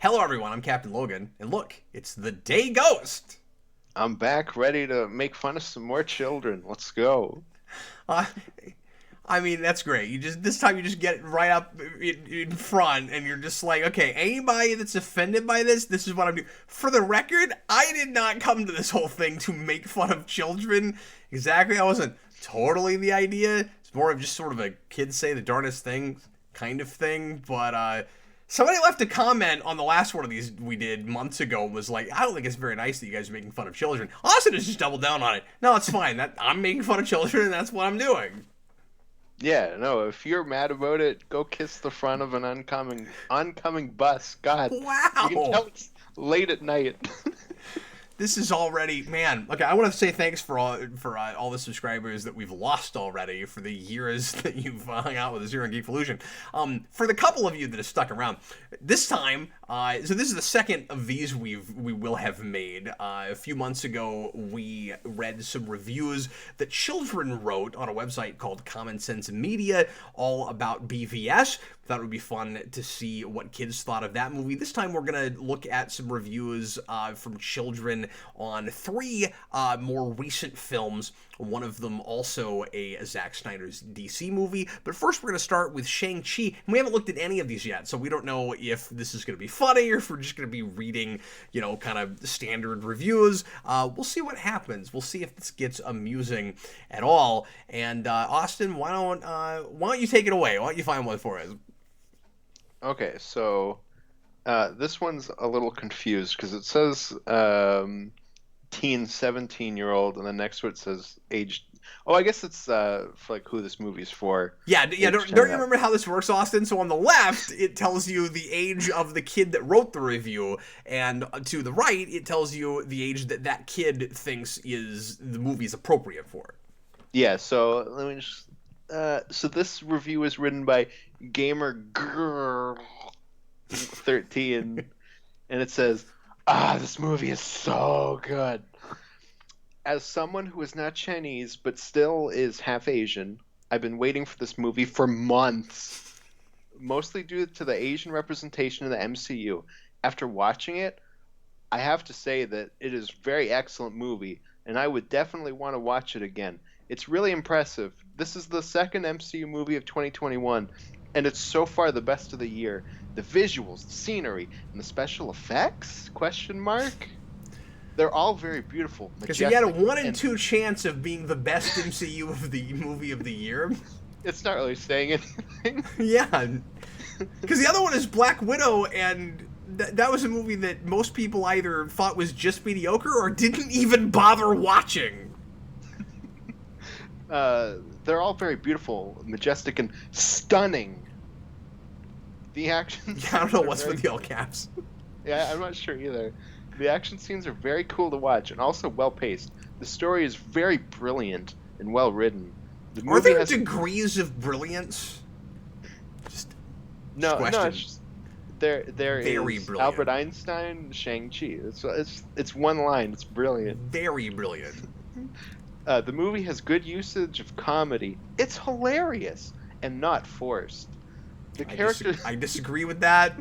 Hello, everyone. I'm Captain Logan, and look, it's the Day Ghost. I'm back ready to make fun of some more children. Let's go. Uh, I mean, that's great. This time you just get right up in front, and you're just like, okay, anybody that's offended by this is what I'm doing. For the record, I did not come to this whole thing to make fun of children. Exactly, I wasn't totally the idea. It's more of just sort of a kids say the darndest thing kind of thing, but somebody left a comment on the last one of these we did months ago, was like, I don't think it's very nice that you guys are making fun of children. Austin has just doubled down on it. No, it's fine. I'm making fun of children, and that's what I'm doing. Yeah, no, if you're mad about it, go kiss the front of an oncoming bus. God, you can Wow. tell it's late at night. This is already, man. Okay, I want to say thanks for all the subscribers that we've lost already, for the years that you've hung out with us here on Geekvolution. For the couple of you that have stuck around, this time, so this is the second of these we will have made. A few months ago, we read some reviews that children wrote on a website called Common Sense Media, all about BVS. Thought it would be fun to see what kids thought of that movie. This time we're going to look at some reviews from children on three more recent films. One of them also a Zack Snyder's DC movie. But first we're going to start with Shang-Chi. And we haven't looked at any of these yet, so we don't know if this is going to be funny or if we're just going to be reading, kind of standard reviews. We'll see what happens. We'll see if this gets amusing at all. And Austin, why don't you take it away? Why don't you find one for us? Okay, so this one's a little confused because it says teen 17-year-old, and the next one it says age. Oh, I guess it's for like who this movie's for. Yeah. Don't you remember how this works, Austin? So on the left, it tells you the age of the kid that wrote the review, and to the right, it tells you the age that kid thinks is the movie's appropriate for. Yeah, so let me just. So this review is written by Gamer Girl 13, and it says, this movie is so good. As someone who is not Chinese but still is half Asian, I've been waiting for this movie for months, mostly due to the Asian representation in the MCU. After watching it, I have to say that it is a very excellent movie, and I would definitely want to watch it again. It's really impressive. This is the second MCU movie of 2021, and it's so far the best of the year. The visuals, the scenery, and the special effects? Question mark? They're all very beautiful. Because he had a 1 in 2 chance of being the best MCU of the movie of the year. It's not really saying anything. Yeah. Because the other one is Black Widow, and that was a movie that most people either thought was just mediocre or didn't even bother watching. They're all very beautiful, majestic, and stunning. The action. Yeah, I don't know what's with the all caps. Yeah, I'm not sure either. The action scenes are very cool to watch and also well paced. The story is very brilliant and well written. Are there degrees of brilliance? No. It's just, there very is brilliant. Albert Einstein, Shang-Chi. It's one line. It's brilliant. Very brilliant. The movie has good usage of comedy. It's hilarious and not forced. The characters. I disagree with that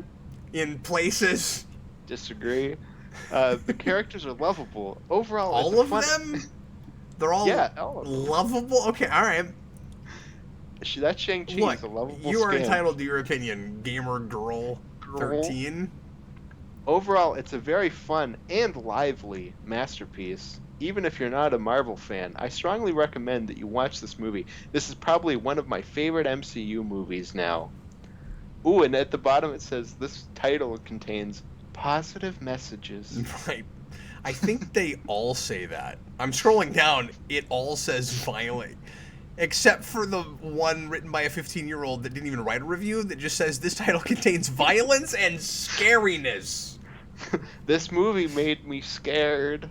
in places. Disagree. The characters are lovable. Overall, all of them? They're all, all of them. Lovable? Okay, alright. That Shang-Chi is a lovable you are scam. entitled to your opinion, Gamer Girl 13. Overall, it's a very fun and lively masterpiece. Even if you're not a Marvel fan, I strongly recommend that you watch this movie. This is probably one of my favorite MCU movies now. Ooh, and at the bottom it says this title contains positive messages. Right. I think they all say that. I'm scrolling down. It all says violent. Except for the one written by a 15-year-old that didn't even write a review that just says this title contains violence and scariness. This movie made me scared.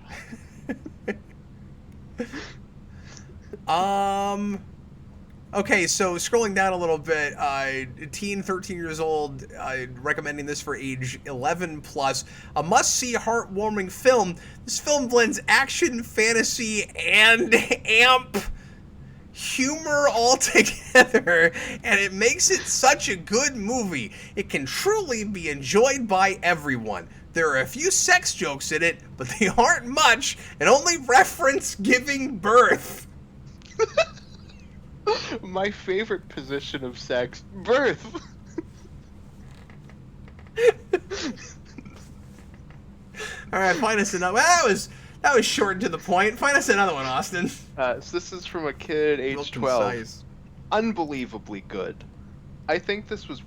Okay, so scrolling down a little bit, teen, 13 years old, recommending this for age 11 plus. A must-see, heartwarming film. This film blends action, fantasy, and amp. humor all together, and it makes it such a good movie. It can truly be enjoyed by everyone. There are a few sex jokes in it, but they aren't much and only reference giving birth. My favorite position of sex, birth. All right, find us another. Well, that was short and to the point. Find us another one, Austin. So this is from a kid age 12. Concise. Unbelievably good. I think this was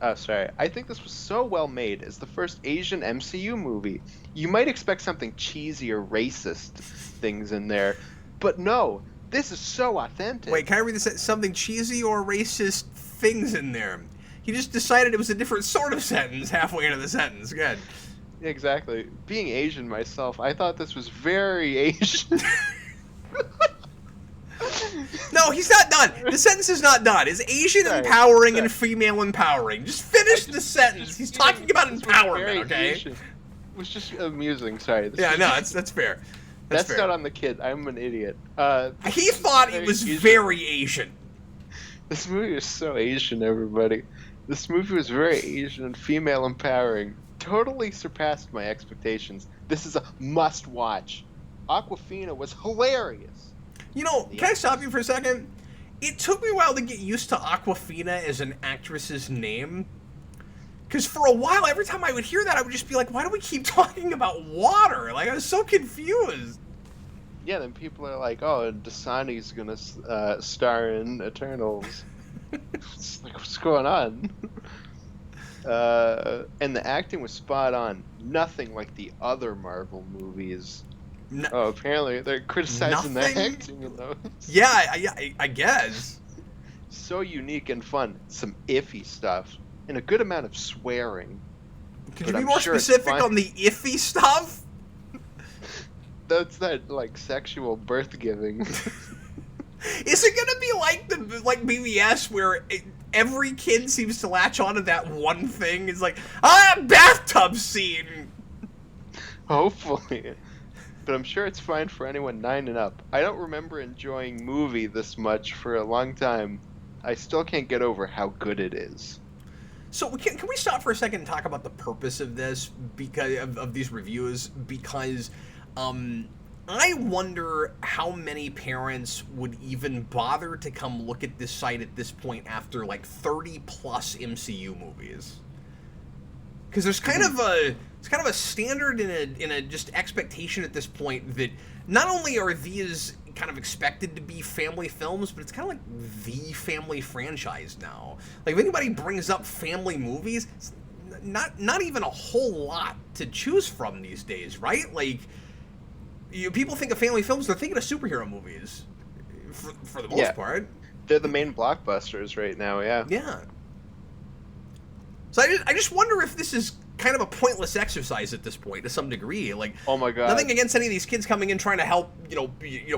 I think this was so well made as the first Asian MCU movie. You might expect something cheesy or racist things in there, but no, this is so authentic. Wait, can I read this? Something cheesy or racist things in there. He just decided it was a different sort of sentence halfway into the sentence. Good. Exactly. Being Asian myself, I thought this was very Asian. No, he's not done. The sentence is not done. It's Asian empowering and female empowering. Just finish the sentence. He's talking about empowerment, okay? Asian. It was just amusing. Sorry. Yeah, no, that's fair. That's fair. not on the kid. I'm an idiot. He thought it was very Asian. This movie is so Asian, everybody. This movie was very Asian and female empowering. Totally surpassed my expectations. This is a must-watch. Awkwafina was hilarious. You know, can I stop you for a second? It took me a while to get used to Awkwafina as an actress's name. Because for a while, every time I would hear that, I would just be like, why do we keep talking about water? Like, I was so confused. Yeah, then people are like, oh, Dasani's gonna star in Eternals. It's like, what's going on? And the acting was spot on. Nothing like the other Marvel movies. Oh, apparently they're criticizing the acting in those. Yeah, I guess. So unique and fun. Some iffy stuff. And a good amount of swearing. Could you be more specific on the iffy stuff? That's that, like, sexual birth giving. Is it gonna be like BBS where every kid seems to latch onto that one thing? It's like, bathtub scene! Hopefully. But I'm sure it's fine for anyone 9 and up. I don't remember enjoying movie this much for a long time. I still can't get over how good it is. So can we stop for a second and talk about the purpose of this, because of these reviews? Because I wonder how many parents would even bother to come look at this site at this point after like 30 plus MCU movies. Because there's kind of a standard in a just expectation at this point that not only are these kind of expected to be family films, but it's kind of like the family franchise now. Like, if anybody brings up family movies, it's not even a whole lot to choose from these days, right? Like, people think of family films, they're thinking of superhero movies for the most part. They're the main blockbusters right now, yeah. Yeah. So I just wonder if this is kind of a pointless exercise at this point to some degree. Like, oh my god, nothing against any of these kids coming in trying to help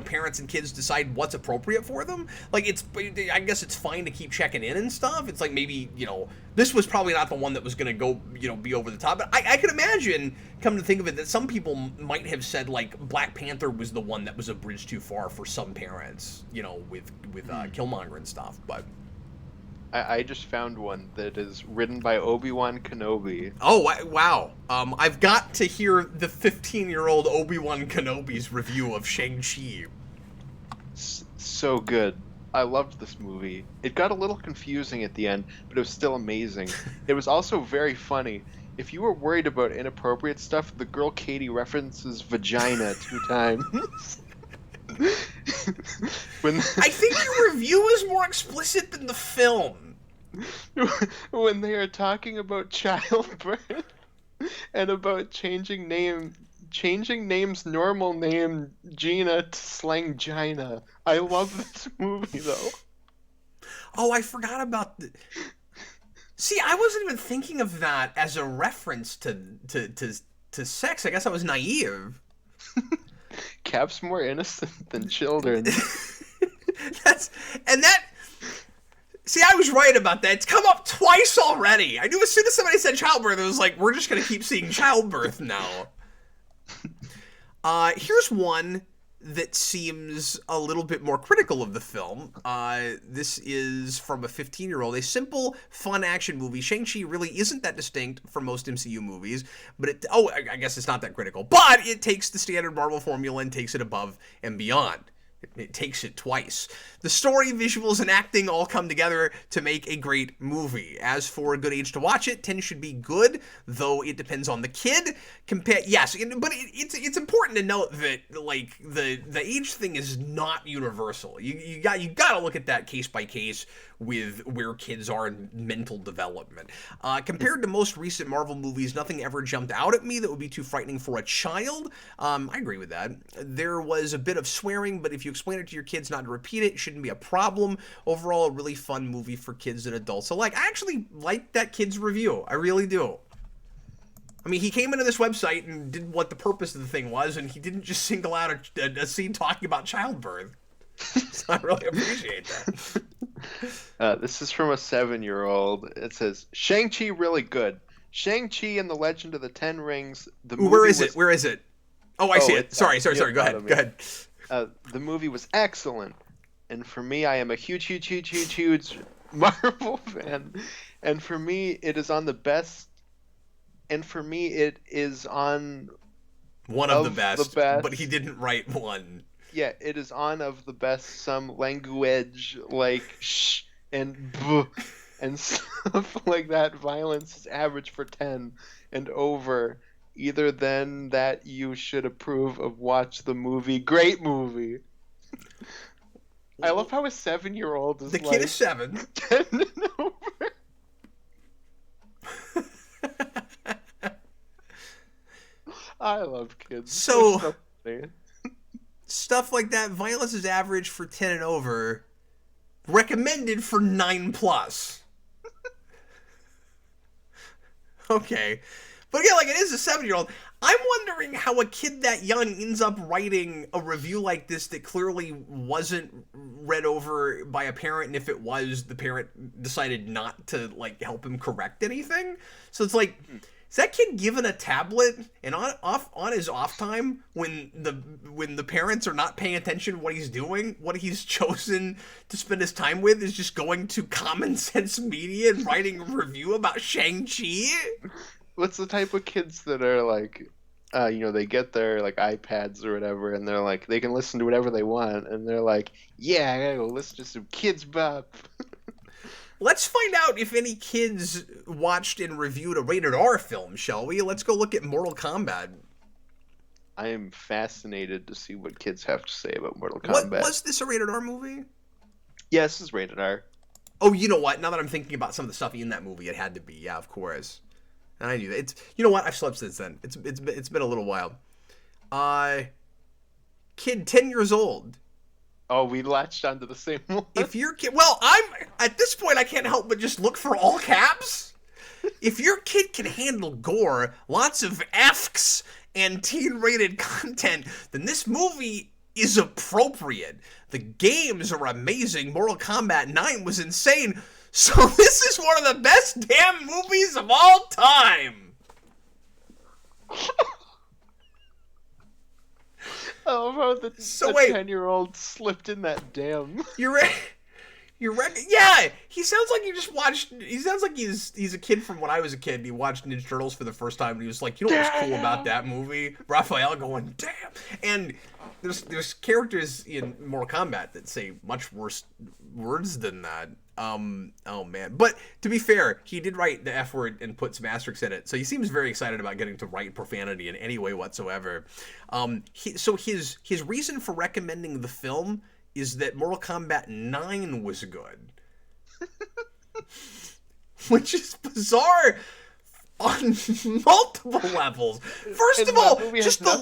parents and kids decide what's appropriate for them. Like, I guess it's fine to keep checking in and stuff. It's like, maybe this was probably not the one that was going to go be over the top. But I could imagine, come to think of it, that some people might have said like Black Panther was the one that was a bridge too far for some parents, with Killmonger and stuff. But I just found one that is written by Obi-Wan Kenobi. Oh, wow. I've got to hear the 15-year-old Obi-Wan Kenobi's review of Shang-Chi. So good. I loved this movie. It got a little confusing at the end, but it was still amazing. It was also very funny. If you were worried about inappropriate stuff, the girl Katie references vagina 2 times. I think your review is more explicit than the film. When they are talking about childbirth and about changing name's normal name Gina to slang Gina. I love this movie though. Oh, I forgot about the. See, I wasn't even thinking of that as a reference to sex. I guess I was naive. Cap's more innocent than children. See, I was right about that. It's come up twice already. I knew as soon as somebody said childbirth, it was like, we're just going to keep seeing childbirth now. Here's one that seems a little bit more critical of the film. This is from a 15-year-old, a simple, fun action movie. Shang-Chi really isn't that distinct from most MCU movies, but I guess it's not that critical. But it takes the standard Marvel formula and takes it above and beyond. It takes it twice. The story, visuals, and acting all come together to make a great movie. As for a good age to watch it, 10 should be good, though it depends on the kid. Yes, but it's important to note that like the age thing is not universal. You got to look at that case by case with where kids are in mental development. Compared to most recent Marvel movies, nothing ever jumped out at me that would be too frightening for a child. I agree with that. There was a bit of swearing, but if you explain it to your kids not to repeat it, it shouldn't be a problem. Overall, a really fun movie for kids and adults alike. I actually like that kid's review. I really do. I mean, he came into this website and did what the purpose of the thing was, and he didn't just single out a scene talking about childbirth. So I really appreciate that. This is from a 7-year-old. It says, Shang-Chi really good. Shang-Chi and the Legend of the Ten Rings. Where is it? Oh, I see it. Sorry. Go ahead. The movie was excellent. And for me, I am a huge Marvel fan. And for me, it is on the best. And for me, it is on one of the best. But he didn't write one. Yeah, it is on of the best. Some language like sh and b and stuff like that. Violence is average for 10 and over. Either then that you should approve of watch the movie. Great movie. I love how a 7-year-old is the kid is 7. 10 and over. I love kids. So stuff like that. Violence is average for 10 and over. Recommended for 9+. Okay. But again, like, it is a 7-year-old. I'm wondering how a kid that young ends up writing a review like this that clearly wasn't read over by a parent, and if it was, the parent decided not to, like, help him correct anything. So it's like, is that kid given a tablet and on his off time when the parents are not paying attention to what he's doing? What he's chosen to spend his time with is just going to Common Sense Media and writing a review about Shang-Chi? What's the type of kids that are like, they get their like iPads or whatever, and they're like, they can listen to whatever they want, and they're like, yeah, I gotta go listen to some Kids Bop. Let's find out if any kids watched and reviewed a rated R film, shall we? Let's go look at Mortal Kombat. I am fascinated to see what kids have to say about Mortal Kombat. Was this a rated R movie? Yes, this is rated R. Oh, you know what? Now that I'm thinking about some of the stuff in that movie, it had to be. Yeah, of course. And I knew that. You know what? I've slept since then. It's been a little while. Kid 10 years old. Oh, we latched onto the same one. If your kid, well, at this point I can't help but just look for all caps. If your kid can handle gore, lots of F's, and teen-rated content, then this movie is appropriate. The games are amazing. Mortal Kombat 9 was insane. So this is one of the best damn movies of all time. I love how the 10-year-old slipped in that damn. You're right. Yeah, he sounds like you just watched. He sounds like he's a kid from when I was a kid. And he watched Ninja Turtles for the first time, and he was like, "You know what's cool about that movie?" Raphael going, "Damn!" And there's characters in Mortal Kombat that say much worse words than that. Oh man. But to be fair, he did write the F word and put some asterisks in it, so he seems very excited about getting to write profanity in any way whatsoever. So his reason for recommending the film is that Mortal Kombat 9 was good. Which is bizarre on multiple levels. First of all, just the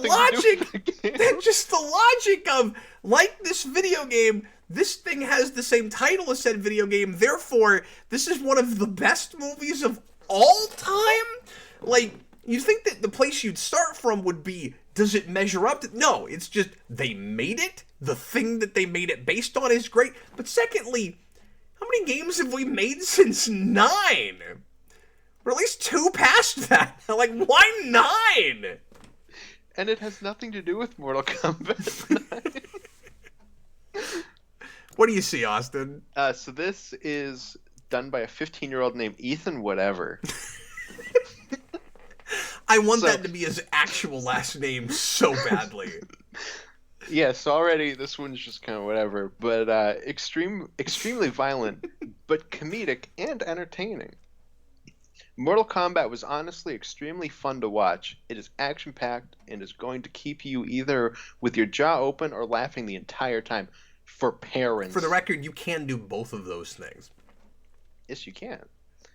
logic of, like this video game, this thing has the same title as said video game, therefore, this is one of the best movies of all time? Like, you'd think that the place you'd start from would be, does it measure up to... No, it's just, they made it. The thing that they made it based on is great. But secondly, how many games have we made since 9? Or at least 2 past that. Like, why 9? And it has nothing to do with Mortal Kombat 9. What do you see, Austin? So this is done by a 15-year-old named Ethan whatever. I want that to be his actual last name so badly. Yes, already this one's just kind of whatever, but extremely violent, but comedic and entertaining. Mortal Kombat was honestly extremely fun to watch. It is action-packed and is going to keep you either with your jaw open or laughing the entire time. For parents. For the record, you can do both of those things. Yes, you can.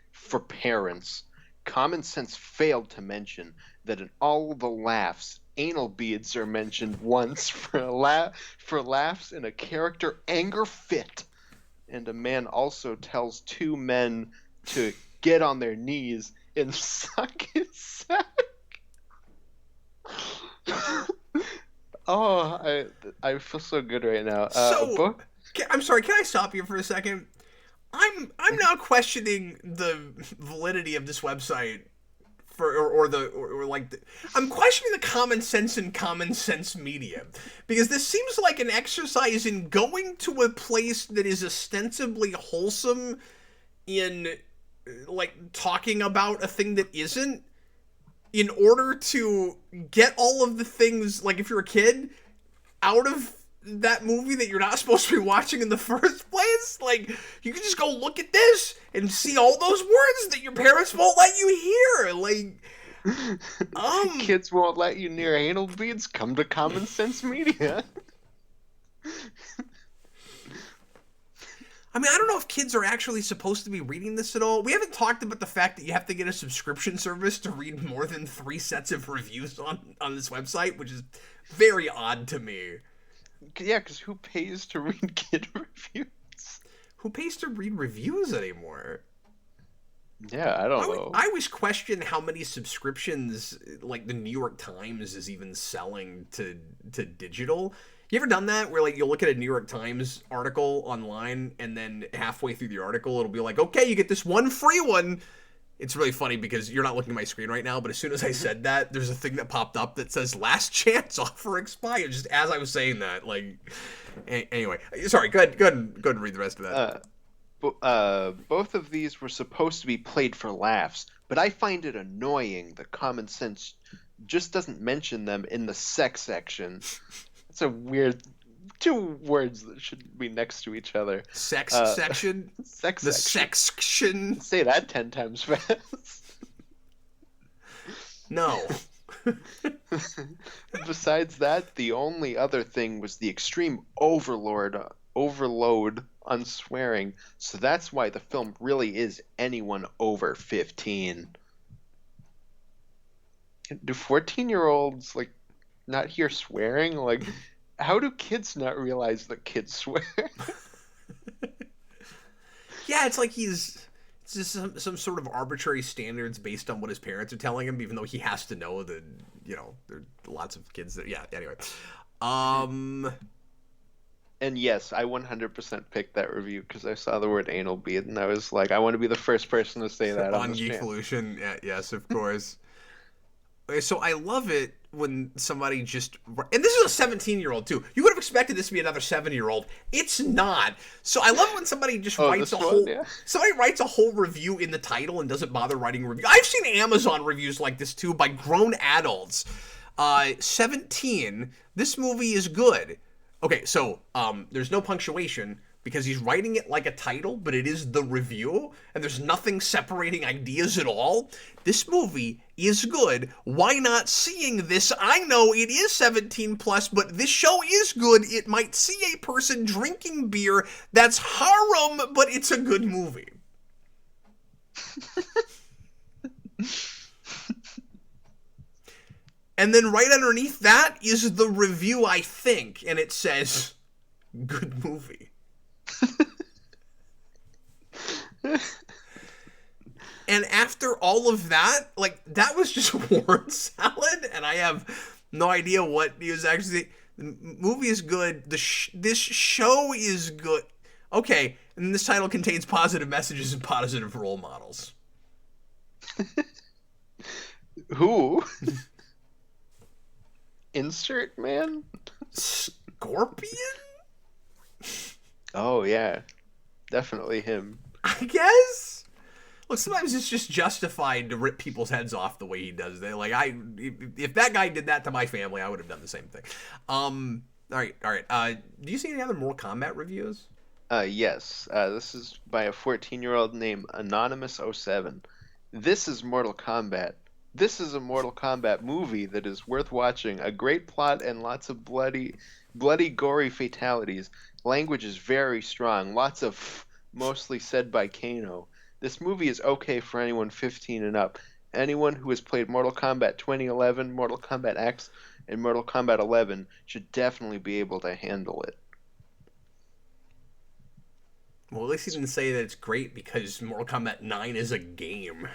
For parents, common sense failed to mention that in all the laughs, anal beads are mentioned once for laughs in a character anger fit. And a man also tells two men to get on their knees and suck his sack. Oh, I feel so good right now. I'm sorry. Can I stop you for a second? I'm now questioning the validity of this website I'm questioning the common sense in common sense media, because this seems like an exercise in going to a place that is ostensibly wholesome in like talking about a thing that isn't, in order to get all of the things, like if you're a kid, out of that movie that you're not supposed to be watching in the first place. Like, you can just go look at this and see all those words that your parents won't let you hear. Like, kids won't let you near anal beads? Come to Common Sense Media. I mean, I don't know if kids are actually supposed to be reading this at all. We haven't talked about the fact that you have to get a subscription service to read more than 3 sets of reviews on this website, which is very odd to me. Yeah, because who pays to read kid reviews? Who pays to read reviews anymore? Yeah, I don't know. I always question how many subscriptions, like, the New York Times is even selling to digital. You ever done that, where, like, you'll look at a New York Times article online, and then halfway through the article, it'll be like, okay, you get this one free one. It's really funny because you're not looking at my screen right now, but as soon as I said that, there's a thing that popped up that says last chance offer expired, just as I was saying that. Like, anyway, sorry, go ahead and read the rest of that. Both of these were supposed to be played for laughs, but I find it annoying that Common Sense just doesn't mention them in the sex section. It's a weird... 2 words that should be next to each other. Sex section? Sex the section. Section. Say that 10 times fast. No. Besides that, the only other thing was the extreme overload on swearing, so that's why the film really is anyone over 15. Do 14-year-olds, like, not hear swearing? Like... How do kids not realize that kids swear? Yeah, it's like it's just some sort of arbitrary standards based on what his parents are telling him, even though he has to know that, you know, there are lots of kids that, yeah, anyway. And yes, I 100% picked that review because I saw the word anal bead, and I was like, I want to be the first person to say that on this Geekvolution. Yeah, yes, of course. So I love it when somebody just... And this is a 17-year-old, too. You would have expected this to be another 7-year-old. It's not. So I love when somebody just writes a whole... Yeah. Somebody writes a whole review in the title and doesn't bother writing a review. I've seen Amazon reviews like this, too, by grown adults. 17, this movie is good. Okay, so there's no punctuation because he's writing it like a title, but it is the review, and there's nothing separating ideas at all. This movie is good. Why not seeing this? I know it is 17 plus, but this show is good. It might see a person drinking beer. That's haram, but it's a good movie. And then right underneath that is the review, I think, and it says, good movie. And after all of that, like, that was just word salad, and I have no idea what he was actually... The movie is good. This show is good. Okay, and this title contains positive messages and positive role models. Who? Insert man? Scorpion? Oh, yeah. Definitely him. I guess. Look, sometimes it's just justified to rip people's heads off the way he does. If that guy did that to my family, I would have done the same thing. All right. Do you see any other Mortal Kombat reviews? Yes. This is by a 14-year-old named Anonymous07. This is Mortal Kombat. This is a Mortal Kombat movie that is worth watching. A great plot and lots of bloody, gory fatalities. Language is very strong. Lots of mostly said by Kano. This movie is okay for anyone 15 and up. Anyone who has played Mortal Kombat 2011, Mortal Kombat X, and Mortal Kombat 11 should definitely be able to handle it. Well, at least he didn't say that it's great because Mortal Kombat 9 is a game.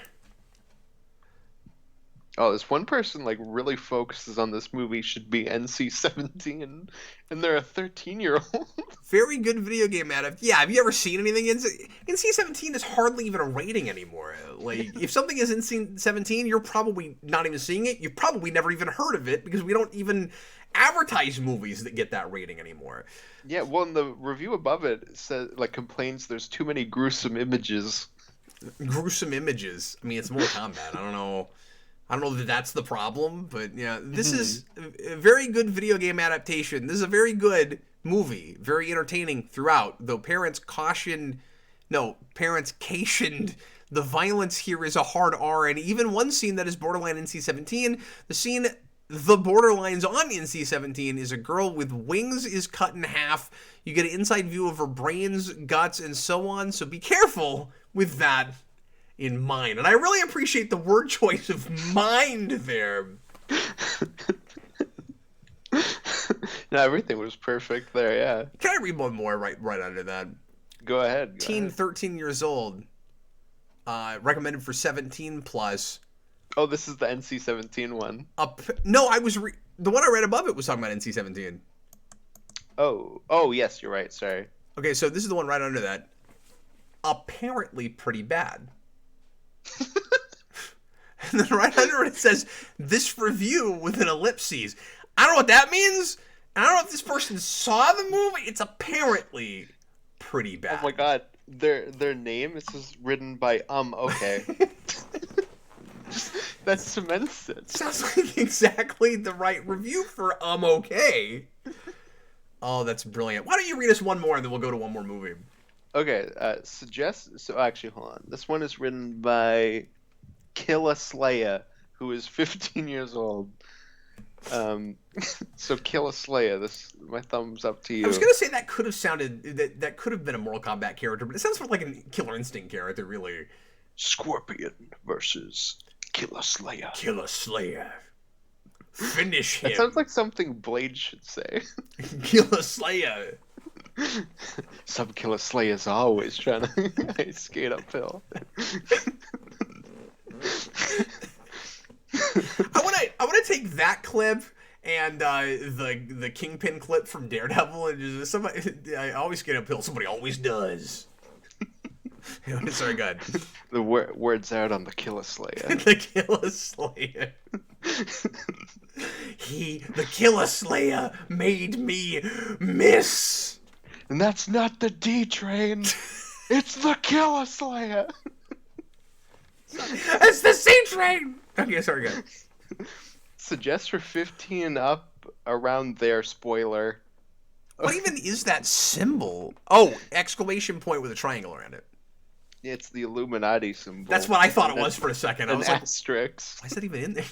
Oh, this one person really focuses on this movie should be NC-17, and they're a 13-year-old. Very good video game adaptation. Yeah, have you ever seen anything? NC-17 is hardly even a rating anymore. If something is NC-17, you're probably not even seeing it. You've probably never even heard of it because we don't even advertise movies that get that rating anymore. Yeah, well, in the review above it says complains there's too many gruesome images. Gruesome images. I mean, it's Mortal Kombat. I don't know that that's the problem, but yeah, this is a very good video game adaptation. This is a very good movie, very entertaining throughout, though parents cautioned the violence here is a hard R, and even one scene that is borderline NC-17, the borderlines on NC-17 is a girl with wings is cut in half. You get an inside view of her brains, guts, and so on, so be careful with that in mind. And I really appreciate the word choice of mind there. No, everything was perfect there, yeah. Can I read one more right under that? Go ahead. 13 years old. Recommended for 17 plus. Oh, this is the NC-17 one. No, the one I read above it was talking about NC-17. Oh, yes, you're right, sorry. Okay, so this is the one right under that. Apparently pretty bad. And then right under it says, this review with an ellipses. I don't know what that means. I don't know if this person saw the movie. It's apparently pretty bad. Oh my god, their name is just written by okay. That cements it. Sounds like exactly the right review for okay. Oh, that's brilliant. Why don't you read us one more and then we'll go to one more movie. Okay, actually, hold on. This one is written by Killa Slaya, who is 15 years old. So Killa Slaya, my thumbs up to you. I was gonna say that could have sounded that could have been a Mortal Kombat character, but it sounds more like a Killer Instinct character, really. Scorpion versus Killa Slaya. Killa Slaya. Finish him. That sounds like something Blade should say. Killa Slaya. Some Killa Slayers always trying to skate uphill. I want to take that clip and the Kingpin clip from Daredevil and just somebody. I always skate uphill. Somebody always does. It's very good. The words out on the Killa Slayer. The Killa Slayer. The Killa Slayer made me miss. And that's not the D train. It's the Killa Slayer. It's the C train. Okay, sorry, guys. Suggest for 15 up around there. Spoiler. What even is that symbol? Oh, exclamation point with a triangle around it. It's the Illuminati symbol. That's what I thought it was for a second. I was like, asterisk. why is that even in there?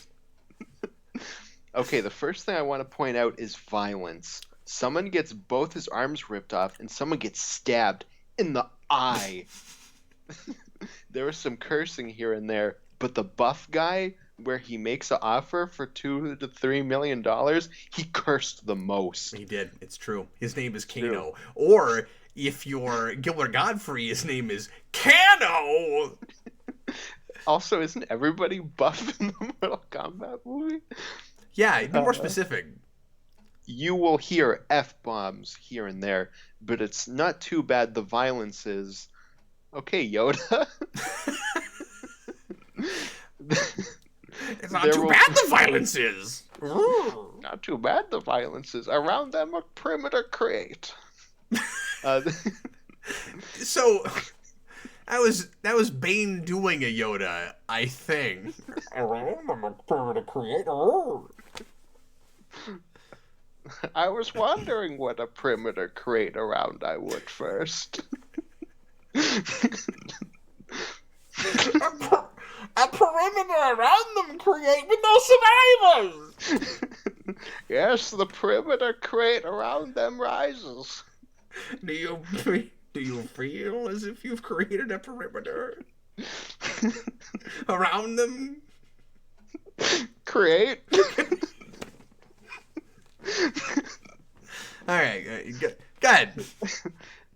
Okay, the first thing I want to point out is violence. Someone gets both his arms ripped off, and someone gets stabbed in the eye. There was some cursing here and there, but the buff guy, where he makes an offer for $2 to $3 million, he cursed the most. He did. It's true. His name is Kano. Or if you're Gilbert Godfrey, his name is Kano. Also, isn't everybody buff in the Mortal Kombat movie? Yeah, be more specific. You will hear F-bombs here and there, but it's not too bad. The violence is... Okay, Yoda. It's not too bad the violence is. not too bad, the violence is. Around them, a perimeter create. So that was Bane doing a Yoda, I think. I was wondering what a perimeter create around I would first. A perimeter around them create with no survivors. Yes, the perimeter create around them rises. Do you feel as if you've created a perimeter around them? Create. All right, go ahead.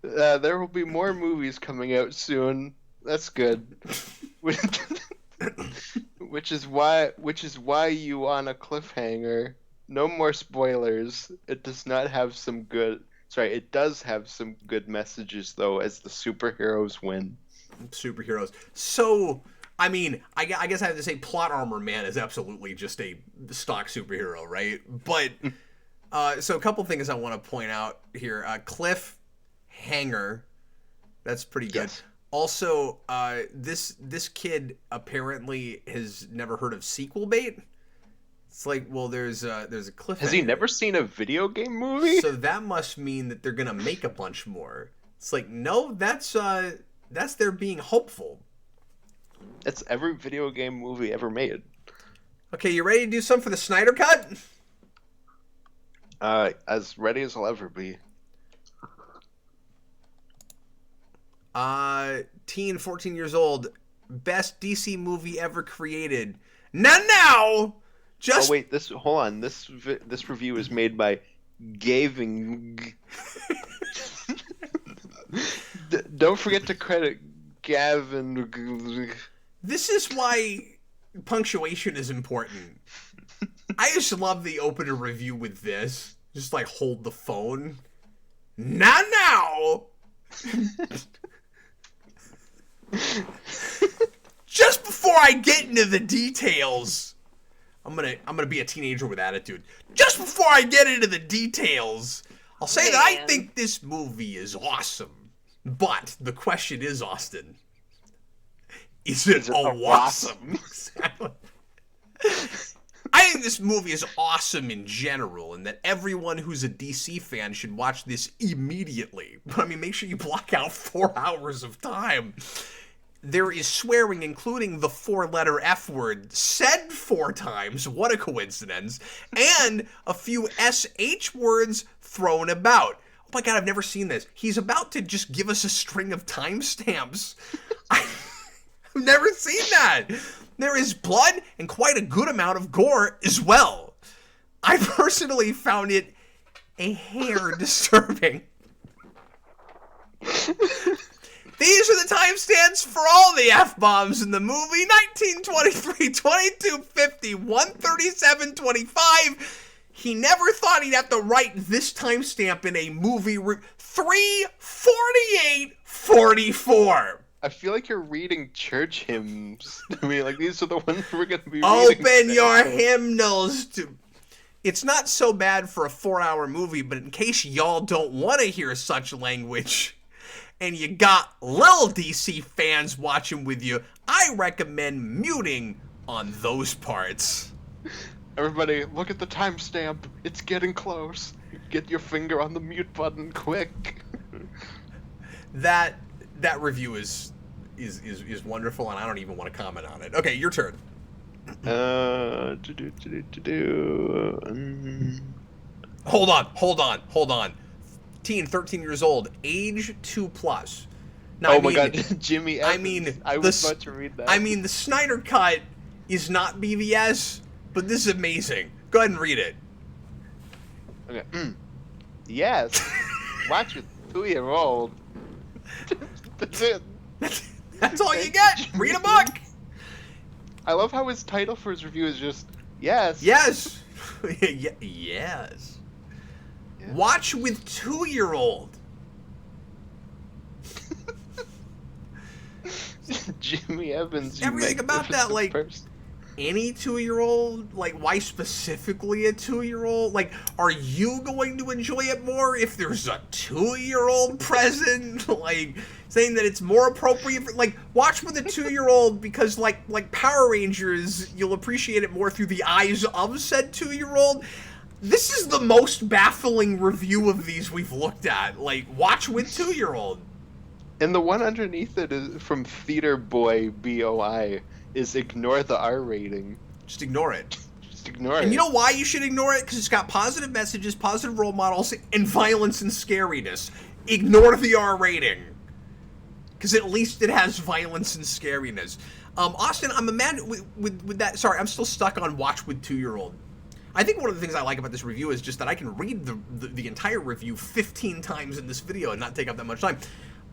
There will be more movies coming out soon. That's good. Which is why you on a cliffhanger. No more spoilers. It does have some good messages though, as the superheroes win. Superheroes. So, I mean, I guess I have to say Plot Armor Man is absolutely just a stock superhero, right? But so a couple things I want to point out here. Cliffhanger. That's pretty good. Yes. Also, this kid apparently has never heard of sequel bait. It's like, well, there's a cliffhanger. Has he never seen a video game movie? So that must mean that they're gonna make a bunch more. It's like, no, that's they're being hopeful. It's every video game movie ever made. Okay, you ready to do something for the Snyder Cut? As ready as I'll ever be. Teen, 14 years old, best DC movie ever created. Now! Just... Oh wait, hold on. This review is made by Gavin. Don't forget to credit Gavin. This is why punctuation is important. I just love the opener review with this. Just like hold the phone. Now! Just before I get into the details, I'm gonna be a teenager with attitude. Just before I get into the details, I'll say that I think this movie is awesome. But the question is, Austin, is it awesome? I think this movie is awesome in general, and that everyone who's a DC fan should watch this immediately. But I mean, make sure you block out 4 hours of time. There is swearing, including the 4-letter F word, said 4 times. What a coincidence. And a few SH words thrown about. Oh my god, I've never seen this. He's about to just give us a string of timestamps. I've never seen that. There is blood and quite a good amount of gore as well. I personally found it a hair disturbing. These are the timestamps for all the F-bombs in the movie. 1923, 2250, 137, 25. He never thought he'd have to write this timestamp in a movie. 348, 44. I feel like you're reading church hymns. I mean, like, these are the ones we're going to be reading. Open your hymnals to... It's not so bad for a 4-hour movie, but in case y'all don't want to hear such language, and you got little DC fans watching with you, I recommend muting on those parts. Everybody, look at the timestamp. It's getting close. Get your finger on the mute button quick. That review is wonderful, and I don't even want to comment on it. Okay, your turn. Hold on. Teen, 13 years old, age 2+. Now, God, Jimmy Evans. I mean, I was about to read that. I mean, the Snyder Cut is not BVS, but this is amazing. Go ahead and read it. Okay. Yes. Watch with 2-year-old. That's it. That's all you get. Read a book. I love how his title for his review is just yes. Yes. Yes. Watch with 2-year-old. Jimmy Evans. Everything about that, like, person. any 2-year-old? Like, why specifically a 2-year-old? Like, are you going to enjoy it more if there's a 2-year-old present? Like, saying that it's more appropriate for, like, watch with a 2-year-old because, like Power Rangers, you'll appreciate it more through the eyes of said 2-year-old. This is the most baffling review of these we've looked at. Like, watch with 2-year-old. And the one underneath it is from Theater Boy BOI is ignore the R rating. Just ignore it. Just ignore it. And you know why you should ignore it? Because it's got positive messages, positive role models, and violence and scariness. Ignore the R rating. Because at least it has violence and scariness. Austin, I'm imagining with that. Sorry, I'm still stuck on watch with 2-year-old. I think one of the things I like about this review is just that I can read the entire review 15 times in this video and not take up that much time.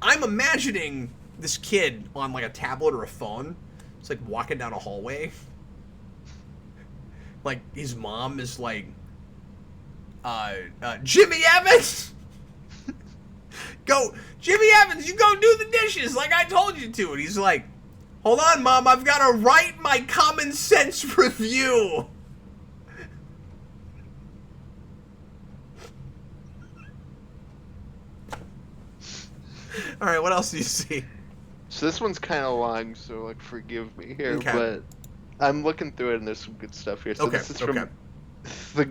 I'm imagining this kid on like a tablet or a phone. It's like walking down a hallway. Like his mom is like, Jimmy Evans! Go, Jimmy Evans, you go do the dishes like I told you to. And he's like, hold on, Mom, I've got to write my common sense review. All right, what else do you see? So this one's kind of long, so like forgive me here, Okay. but I'm looking through it and there's some good stuff here. So Okay, this is from the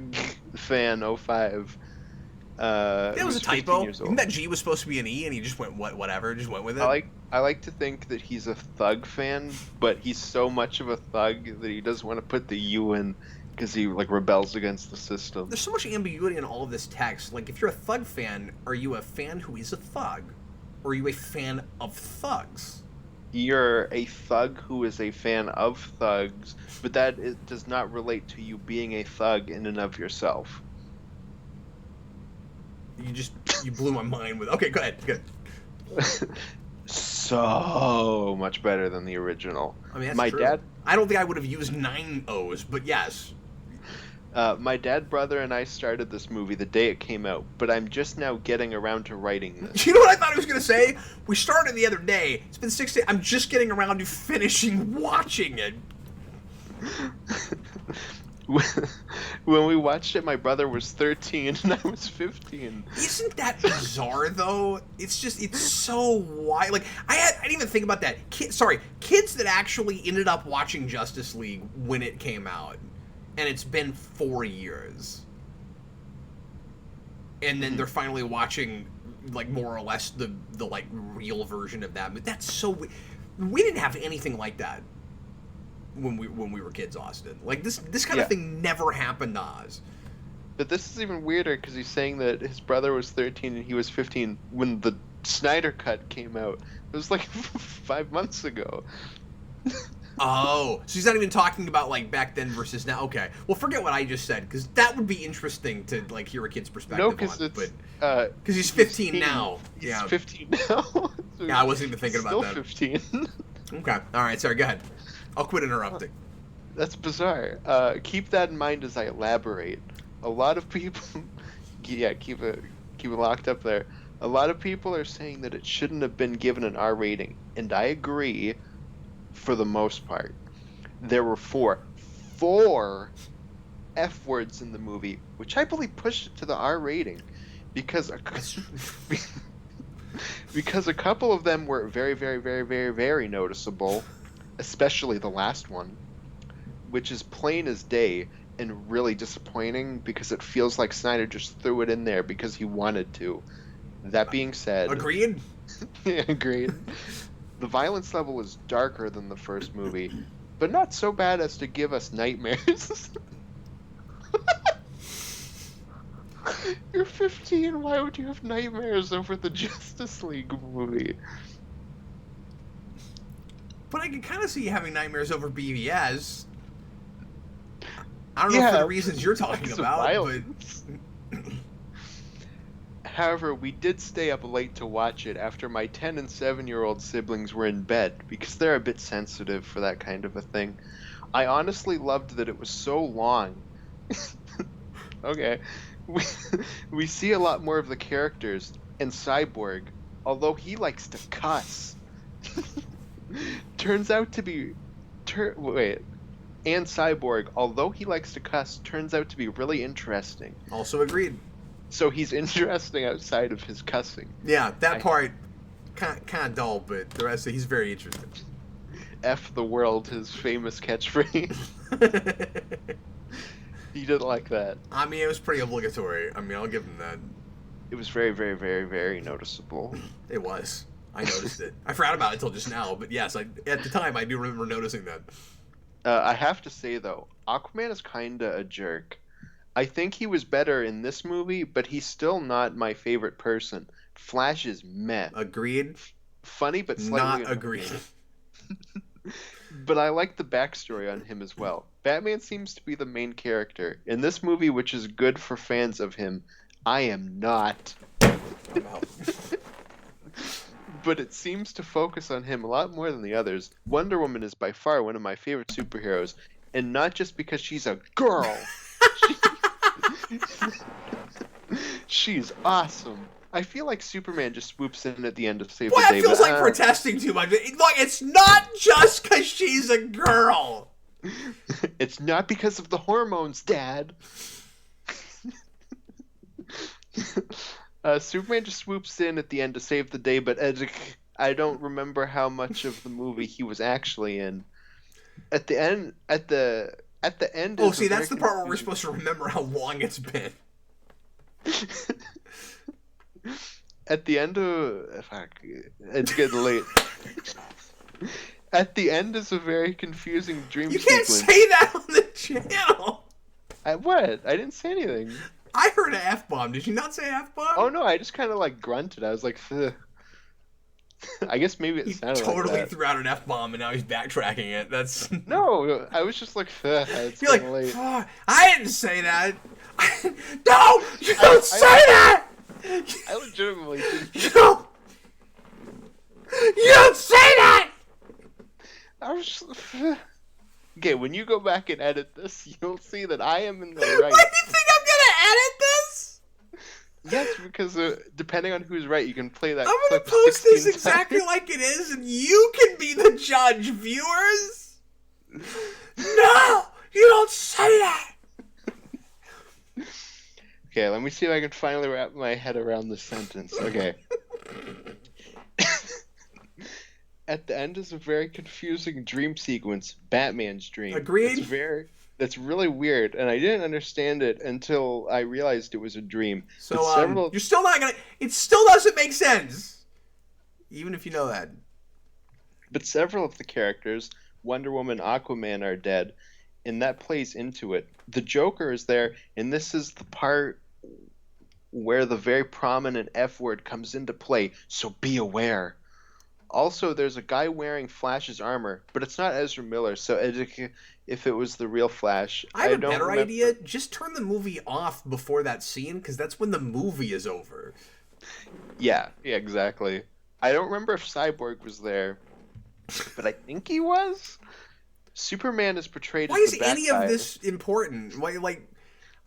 fan 05. It was a 15 typo. years old. Even that G was supposed to be an E, and he just went whatever, just went with it. I like to think that he's a thug fan, but he's so much of a thug that he doesn't want to put the U in because he like rebels against the system. There's so much ambiguity in all of this text. Like, if you're a thug fan, are you a fan who is a thug? Or are you a fan of thugs? You're a thug who is a fan of thugs, but that does not relate to you being a thug in and of yourself. You blew my mind with... Okay, go ahead. Good. So much better than the original. I mean, that's my true. dad... I don't think I would have used 9 O's, but yes. My dad, brother, and I started this movie the day it came out, but I'm just now getting around to writing this. You know what I thought he was going to say? We started the other day. It's been 6 days. I'm just getting around to finishing watching it. When we watched it, my brother was 13 and I was 15. Isn't that bizarre, though? It's just, it's so wild. Like, I didn't even think about that. Kids that actually ended up watching Justice League when it came out. And it's been 4 years. And then they're finally watching, like, more or less the like, real version of that. But that's so weird. We didn't have anything like that when we were kids, Austin. Like, this kind of thing never happened to us. But this is even weirder because he's saying that his brother was 13 and he was 15 when the Snyder cut came out. It was like 5 months ago. Oh, so he's not even talking about, like, back then versus now. Okay. Well, forget what I just said, because that would be interesting to, like, hear a kid's perspective on. No, because it's... Because he's 15 now. He's 15 now. So yeah, I wasn't even thinking about that. Still 15. Okay. All right, sorry, go ahead. I'll quit interrupting. That's bizarre. Keep that in mind as I elaborate. A lot of people... yeah, keep it locked up there. A lot of people are saying that it shouldn't have been given an R rating, and I agree... for the most part. There were four F words in the movie, which I believe pushed it to the R rating because because a couple of them were very, very, very, very, very noticeable, especially the last one, which is plain as day and really disappointing because it feels like Snyder just threw it in there because he wanted to. That being said... Agreed? Yeah, agreed. The violence level is darker than the first movie, but not so bad as to give us nightmares. You're 15, why would you have nightmares over the Justice League movie? But I can kind of see you having nightmares over BVS. I don't know for the reasons you're talking about, but... However, we did stay up late to watch it after my 10 and 7-year-old siblings were in bed, because they're a bit sensitive for that kind of a thing. I honestly loved that it was so long. Okay. We see a lot more of the characters, and Cyborg, although he likes to cuss, turns out to be... And Cyborg, although he likes to cuss, turns out to be really interesting. Also agreed. So he's interesting outside of his cussing. Yeah, that part kind of dull, but the rest of he's very interesting. F the world, his famous catchphrase. He didn't like that. I mean, it was pretty obligatory. I mean, I'll give him that. It was very, very, very, very noticeable. It was. I noticed it. I forgot about it until just now, but yes, at the time I do remember noticing that. I have to say though, Aquaman is kinda a jerk. I think he was better in this movie, but he's still not my favorite person. Flash is meh. Agreed. Funny, but slightly Not annoying. agreed. But I like the backstory on him as well. Batman seems to be the main character. In this movie, which is good for fans of him, I am not. I'm out. But it seems to focus on him a lot more than the others. Wonder Woman is by far one of my favorite superheroes, and not just because she's a girl. She's awesome. I feel like Superman just swoops in at the end to save Boy, the that day. feels but, like protesting too much. Look, it's not just because she's a girl. It's not because of the hormones, Dad. Superman just swoops in at the end to save the day, but I don't remember how much of the movie he was actually in. At the end. Oh, see, that's the part where we're supposed to remember how long it's been. At the end of... Fuck, it's getting late. At the end is a very confusing dream sequence. You can't say that on the channel. What? I didn't say anything. I heard an F-bomb. Did you not say F-bomb? Oh, no, I just kind of, like, grunted. I was like, ugh. I guess maybe it sounded totally like that. threw out an F-bomb, and now he's backtracking it. That's... No, I was just like, ugh, it's You're like, getting late. I didn't say that. No! You don't say that! I legitimately didn't. You don't say that! I was just... Okay, when you go back and edit this, you'll see that I am in the right. Why do you think I'm gonna edit this? Yes, because depending on who's right, you can play that I'm gonna clip post this 16 exactly times. like it is, and you can be the judge, viewers. No! You don't say that! Okay, let me see if I can finally wrap my head around this sentence. Okay. At the end is a very confusing dream sequence, Batman's dream. Agreed. That's really weird, and I didn't understand it until I realized it was a dream. So, you're still not gonna... It still doesn't make sense. Even if you know that. But several of the characters, Wonder Woman, Aquaman, are dead, and that plays into it. The Joker is there, and this is the part where the very prominent F word comes into play, so be aware. Also, there's a guy wearing Flash's armor, but it's not Ezra Miller, so if it was the real Flash... I have a better idea. Just turn the movie off before that scene, because that's when the movie is over. Yeah, exactly. I don't remember if Cyborg was there, but I think he was. Superman is portrayed as the bad guy. Why is any of this important? Why, like...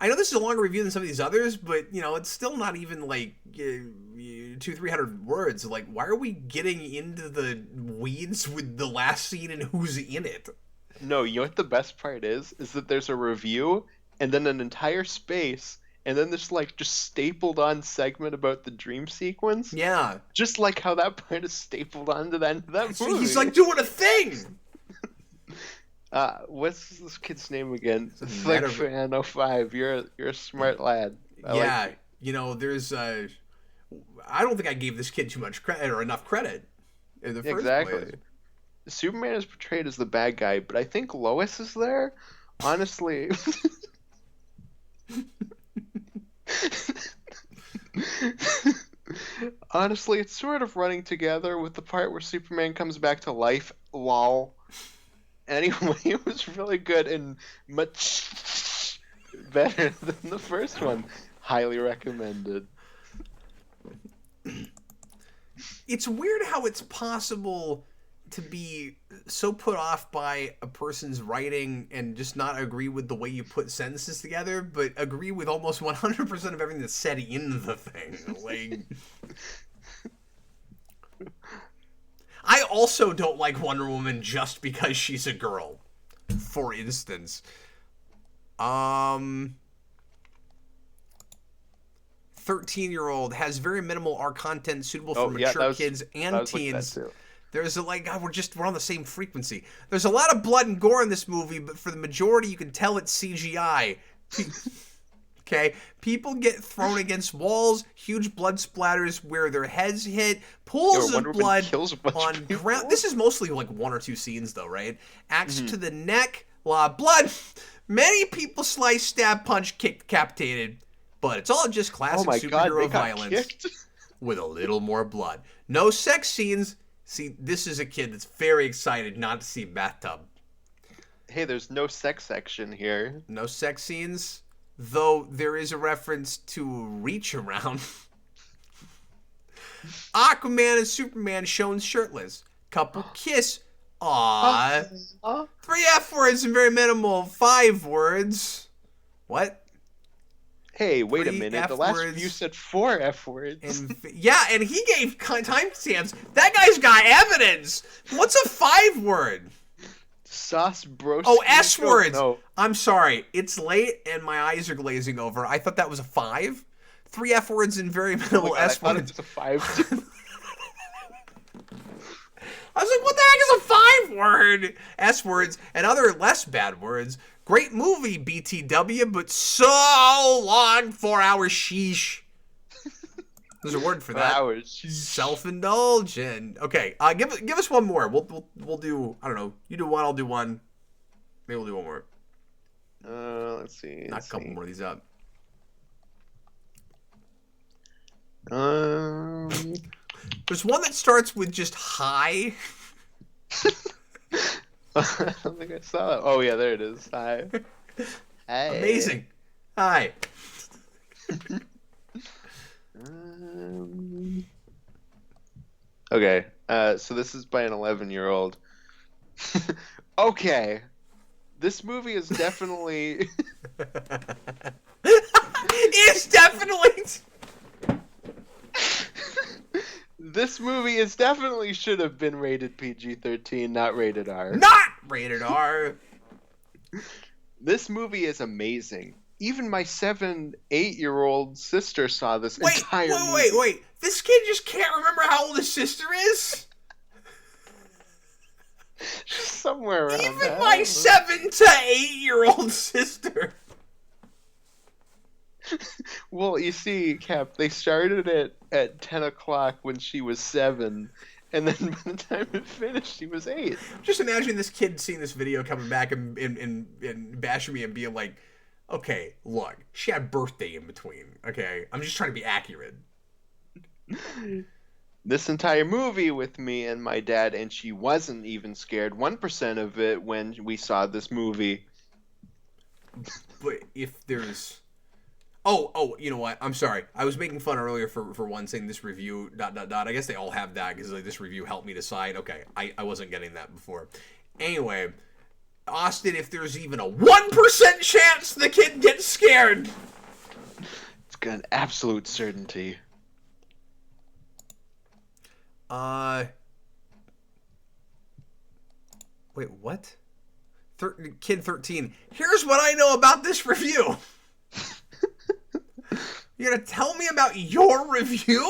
I know this is a longer review than some of these others, but, you know, it's still not even, like, 200-300 words. Like, why are we getting into the weeds with the last scene and who's in it? No, you know what the best part is? Is that there's a review, and then an entire space, and then this, like, just stapled on segment about the dream sequence. Yeah. Just like how that part is stapled onto that movie. He's, like, doing a thing! What's this kid's name again? Like Fan 05. You're a smart lad. Yeah, you know, there's I don't think I gave this kid too much credit or enough credit in the first place. Superman is portrayed as the bad guy, but I think Lois is there. Honestly. Honestly, it's sort of running together with the part where Superman comes back to life. Lol. Anyway, it was really good and much better than the first one. Highly recommended. It's weird how it's possible to be so put off by a person's writing and just not agree with the way you put sentences together, but agree with almost 100% of everything that's said in the thing. Like... I also don't like Wonder Woman just because she's a girl. for instance. 13-year-old has very minimal R content suitable for mature kids and teens. There's God, we're on the same frequency. There's a lot of blood and gore in this movie, but for the majority, you can tell it's CGI. Okay, people get thrown against walls, huge blood splatters where their heads hit, pools of blood on ground. This is mostly like 1 or 2 scenes, though, right? Axe to the neck, a lot of blood. Many people slice, stab, punch, kick, decapitated. But it's all just classic superhero violence with a little more blood. No sex scenes. See, this is a kid that's very excited not to see bathtub. Hey, there's no sex section here. No sex scenes, though there is a reference to reach around. Aquaman and Superman shown shirtless. Couple kiss. Aww. 3 F words and very minimal 5 words. What? Hey, wait a minute. The last review said 4 F words. And he gave timestamps. That guy's got evidence. What's a 5 word? Sauce bro. Oh, S words. No. I'm sorry. It's late and my eyes are glazing over. I thought that was a 5. 3 F words and very minimal S words. I thought it was a 5 too. I was like, what the heck is a 5 word? S words and other less bad words. Great movie, BTW, but so long. 4 hours, sheesh. There's a word for that. 4 hours. Self-indulgent. Okay, give us one more. We'll do, I don't know. You do one, I'll do one. Maybe we'll do one more. Let's see. Knock a couple more of these up. There's one that starts with just hi. I don't think I saw it. Oh, yeah, there it is. Hi. Hey. Amazing. Hi. Okay, so this is by an 11-year-old. Okay. This movie is definitely... It's definitely... This movie is definitely should have been rated PG-13, not rated R. Not rated R! This movie is amazing. Even my 8-year-old sister saw this entire movie. Wait. This kid just can't remember how old his sister is? Somewhere around Even my 7 to 8-year-old sister. Well, you see, Cap, they started it at 10 o'clock when she was 7, and then by the time it finished, she was 8. Just imagine this kid seeing this video coming back and bashing me and being like, okay, look, she had birthday in between, okay? I'm just trying to be accurate. This entire movie with me and my dad, and she wasn't even scared 1% of it when we saw this movie. But if there's... Oh, you know what? I'm sorry. I was making fun earlier for one saying this review, ... I guess they all have that because like, this review helped me decide. Okay, I wasn't getting that before. Anyway, Austin, if there's even a 1% chance the kid gets scared. It's got an absolute certainty. Wait, what? Kid 13. Here's what I know about this review. You're gonna tell me about your review?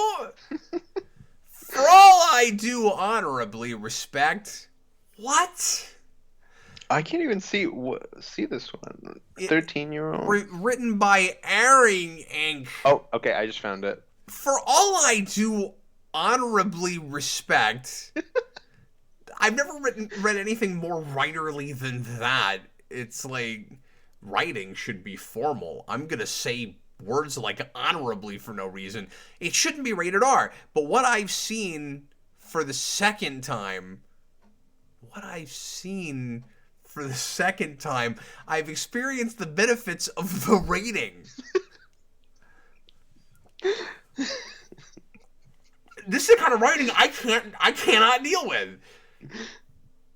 For all I do honorably respect. What? I can't even see this one. 13-year-old. Written by Airing Inc. Oh, okay, I just found it. For all I do honorably respect. I've never read anything more writerly than that. It's like writing should be formal. I'm gonna say words like honorably for no reason. It shouldn't be rated R. But what I've seen for the second time, I've experienced the benefits of the rating. This is the kind of writing I cannot deal with.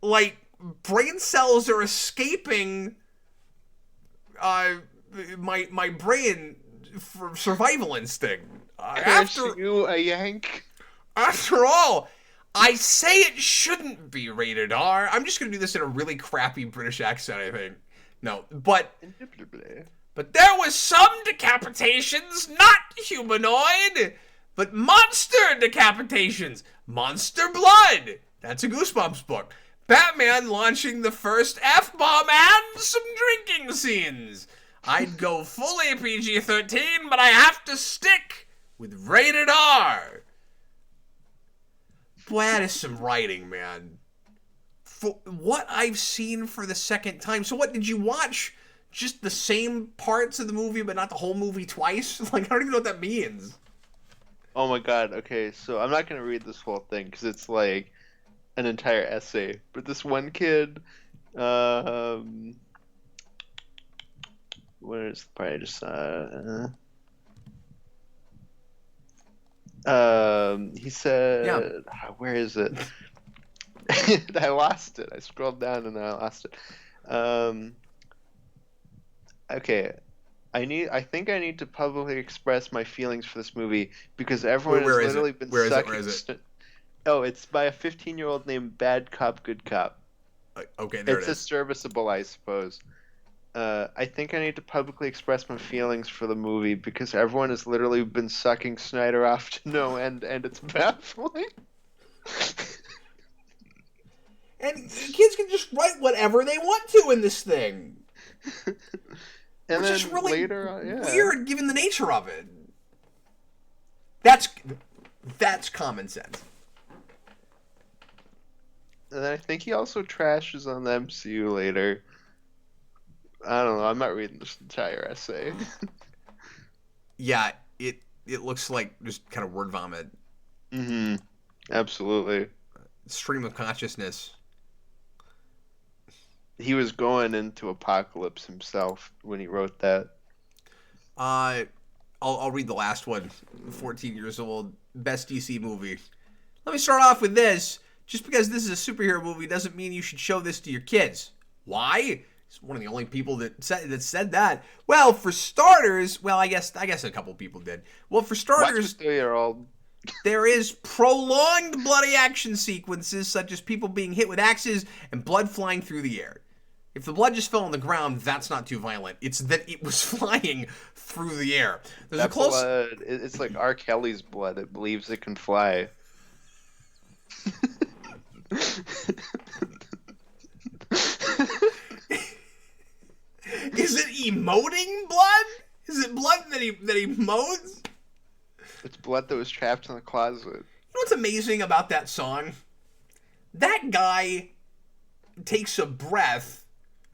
Like, brain cells are escaping my brain for survival instinct. After you a yank. After all, I say it shouldn't be rated R. I'm just gonna do this in a really crappy British accent, I think. No, but there was some decapitations, not humanoid, but monster decapitations. Monster blood. That's a Goosebumps book. Batman launching the first F-bomb and some drinking scenes. I'd go fully PG-13, but I have to stick with rated R. Boy, that is some writing, man. For what I've seen for the second time. So what, did you watch just the same parts of the movie but not the whole movie twice? Like, I don't even know what that means. Oh my god, okay, so I'm not going to read this whole thing because it's like an entire essay. But this one kid, where is the part I just saw? He said, where is it? I lost it. I scrolled down and then I lost it. Okay. I think I need to publicly express my feelings for this movie because everyone has literally been sucking. Where is it? Oh, it's by a 15-year-old named Bad Cop, Good Cop. Okay, there it is. It's a serviceable, I suppose. I think I need to publicly express my feelings for the movie because everyone has literally been sucking Snyder off to no end, and it's baffling. And kids can just write whatever they want to in this thing. And which then is really later, weird given the nature of it. That's common sense. And then I think he also trashes on the MCU later. I don't know. I'm not reading this entire essay. Yeah, it looks like just kind of word vomit. Mm-hmm. Absolutely. Stream of consciousness. He was going into Apocalypse himself when he wrote that. I'll read the last one. 14 years old. Best DC movie. Let me start off with this. Just because this is a superhero movie doesn't mean you should show this to your kids. Why? He's one of the only people that said that. Well, for starters, I guess a couple people did. Well, for starters, watch a 3-year-old. There is prolonged bloody action sequences, such as people being hit with axes and blood flying through the air. If the blood just fell on the ground, that's not too violent. It's that it was flying through the air. There's that a close. Blood, it's like R. Kelly's blood. It believes it can fly. Is it emoting blood? Is it blood that he emotes? It's blood that was trapped in the closet. You know what's amazing about that song? That guy takes a breath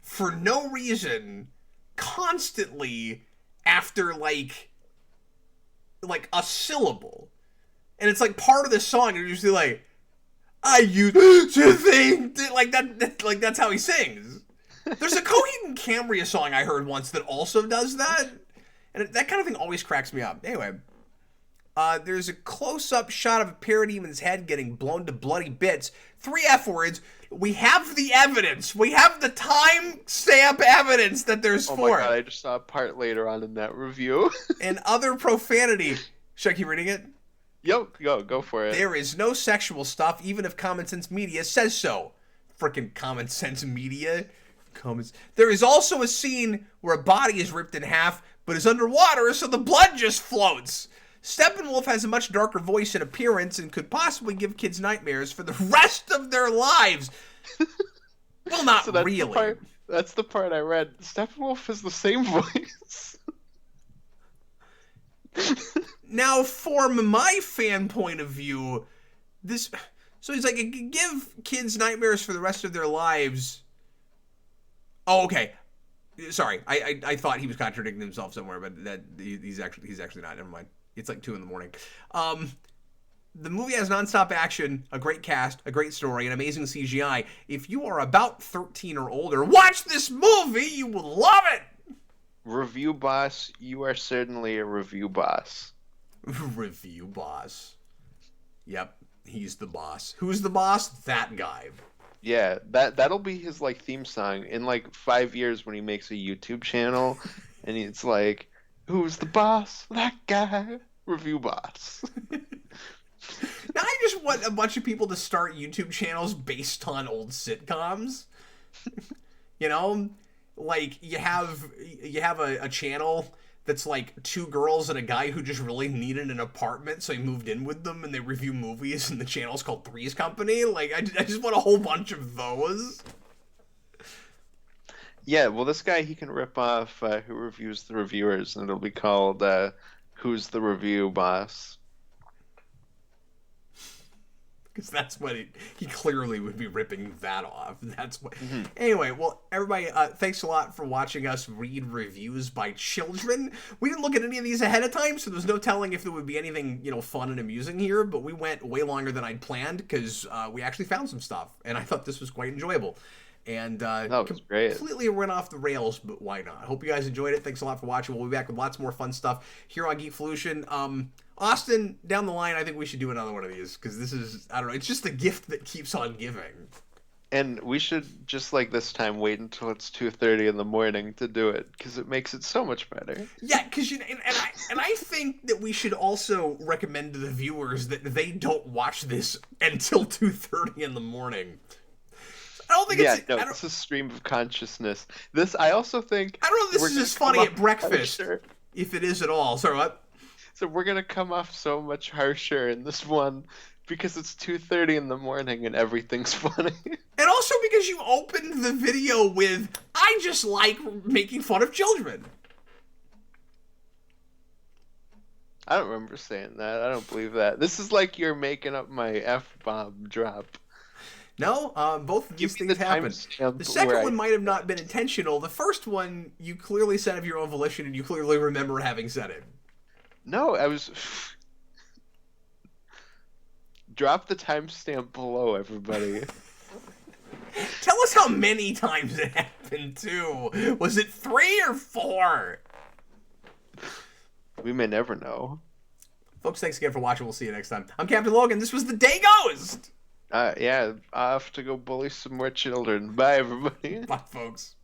for no reason constantly after like a syllable. And it's like part of the song. You're usually like, I used to think like that like that's how he sings. There's a Coheed and Cambria song I heard once that also does that. And that kind of thing always cracks me up. Anyway, there's a close-up shot of a parademon's head getting blown to bloody bits. 3 F words. We have the evidence. We have the time-stamp evidence that there's Oh for my god, I just saw a part later on in that review. And other profanity. Should I keep reading it? Yo, go for it. There is no sexual stuff, even if Common Sense Media says so. Frickin' Common Sense Media. There is also a scene where a body is ripped in half, but is underwater, so the blood just floats. Steppenwolf has a much darker voice and appearance and could possibly give kids nightmares for the rest of their lives. Well, not so really. That's the part I read. Steppenwolf has the same voice. Now, from my fan point of view, so he's like, it could give kids nightmares for the rest of their lives. Oh, okay. Sorry, I thought he was contradicting himself somewhere, but that he's actually not. Never mind. It's like 2 a.m. The movie has nonstop action, a great cast, a great story, and amazing CGI. If you are about 13 or older, watch this movie. You will love it. Review boss, you are certainly a review boss. Review boss. Yep, he's the boss. Who's the boss? That guy. Yeah, that'll be his like theme song in like 5 years when he makes a YouTube channel, and it's like, who's the boss? That guy. Review boss. Now I just want a bunch of people to start YouTube channels based on old sitcoms. You know, like you have a channel that's like two girls and a guy who just really needed an apartment, so he moved in with them, and they review movies, and the channel's called Three's Company. Like, I just want a whole bunch of those. Yeah, well, this guy, he can rip off who reviews the reviewers, and it'll be called Who's the Review Boss? Because that's what he clearly would be ripping that off. That's what. Anyway, well, everybody, thanks a lot for watching us read reviews by children. We didn't look at any of these ahead of time, so there's no telling if there would be anything, fun and amusing here. But we went way longer than I'd planned because we actually found some stuff, and I thought this was quite enjoyable. And That was great. Completely went off the rails, but why not? I hope you guys enjoyed it. Thanks a lot for watching. We'll be back with lots more fun stuff here on Geekvolution. Austin, down the line, I think we should do another one of these, because this is, I don't know, it's just the gift that keeps on giving. And we should, just like this time, wait until it's 2:30 in the morning to do it, because it makes it so much better. Yeah, because I think that we should also recommend to the viewers that they don't watch this until 2:30 in the morning. I don't think it's a stream of consciousness. I also think... I don't know if this is as funny at breakfast, if it is at all. Sorry, what? So we're going to come off so much harsher in this one because it's 2:30 in the morning and everything's funny. And also because you opened the video with, I just like making fun of children. I don't remember saying that. I don't believe that. This is like you're making up my F-bomb drop. No, both of these things happened. The second one might have not been intentional. The first one, you clearly said of your own volition, and you clearly remember having said it. No, I was... Drop the timestamp below, everybody. Tell us how many times it happened, too. Was it 3 or 4? We may never know. Folks, thanks again for watching. We'll see you next time. I'm Captain Logan. This was the DayGhost. Yeah, I have to go bully some more children. Bye, everybody. Bye, folks.